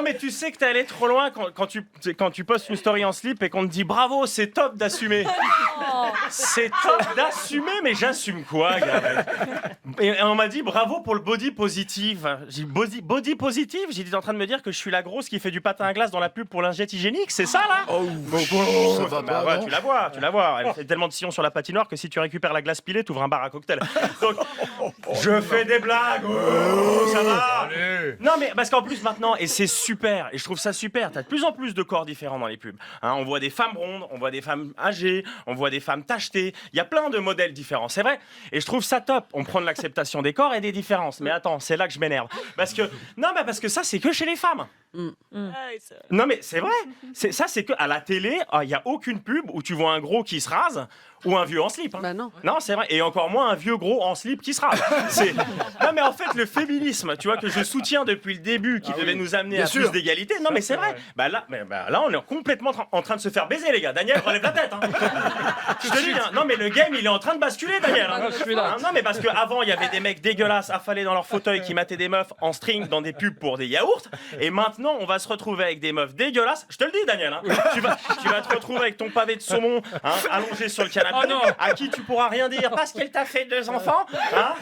Mais tu sais que t'es allé trop loin quand tu postes une story en slip et qu'on te dit bravo, c'est top d'assumer. C'est top d'assumer, mais j'assume quoi, gars? Et on m'a dit bravo pour le body positive. J'ai dit body positive? J'ai dit t'es en train de me dire que je suis la grosse qui fait du patin à glace dans la pub pour lingette hygiénique, c'est ça là? Ça va pas, Ouais, non tu la vois. Elle fait tellement de sillons sur la patinoire que si tu récupères la glace pilée, t'ouvres un bar à cocktail. Donc, je fais des blagues. Ça va? Non mais parce qu'en plus maintenant, et c'est super, et je trouve ça super, t'as de plus en plus de corps différents dans les pubs. Hein, on voit des femmes rondes, on voit des femmes âgées, on voit des femmes tachetées, il y a plein de modèles différents, c'est vrai. Et je trouve ça top, on prend de l'acceptation des corps et des différences. Mais attends, c'est là que je m'énerve. Parce que ça c'est que chez les femmes. Non mais c'est vrai, ça c'est que à la télé, il y a aucune pub où tu vois un gros qui se rase ou un vieux en slip. Hein. Bah non. Non, c'est vrai, et encore moins un vieux gros en slip qui se rase. Non mais en fait le féminisme, tu vois que je soutiens depuis le début, qui devait nous amener Bien à sûr. plus d'égalité. Non mais c'est vrai. Bah là on est complètement en train de se faire baiser les gars. Daniel relève la tête. Hein. Je te dis, hein. Non mais le game il est en train de basculer Daniel. Hein. Je suis là. Non mais parce qu'avant il y avait des mecs dégueulasses affalés dans leur fauteuil qui mataient des meufs en string dans des pubs pour des yaourts, et maintenant on va se retrouver avec des meufs dégueulasses. Je te le dis Daniel, hein. tu vas te retrouver avec ton pavé de saumon, hein, allongé sur le canapé, Oh non. à qui tu pourras rien dire parce qu'elle t'a fait 2 enfants, hein,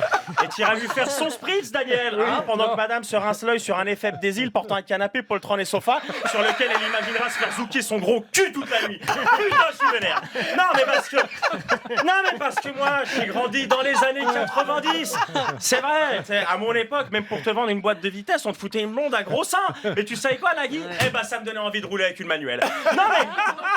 et tu iras lui faire son spritz Daniel, hein, pendant que madame se rince l'œil sur un effet des îles portant un canapé, poltron et sofa sur lequel elle imaginera se faire zouker son gros cul toute la nuit. Putain, je suis vénère. Non mais parce que moi j'ai grandi dans les années 90. C'est vrai, à mon époque, même pour te vendre une boîte de vitesse, on te foutait une blonde à gros seins. Mais tu savais quoi, Nagui? Eh ben, ça me donnait envie de rouler avec une manuelle. Non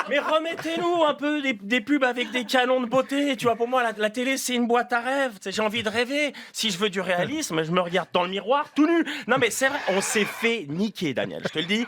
mais remettez-nous un peu des pubs avec des canons de beauté. Tu vois, pour moi, la télé, c'est une boîte à rêves. J'ai envie de rêver. Si je veux du réalisme, je me regarde dans le miroir tout nu. Non mais c'est vrai, on s'est fait niquer, Daniel. Je te le dis.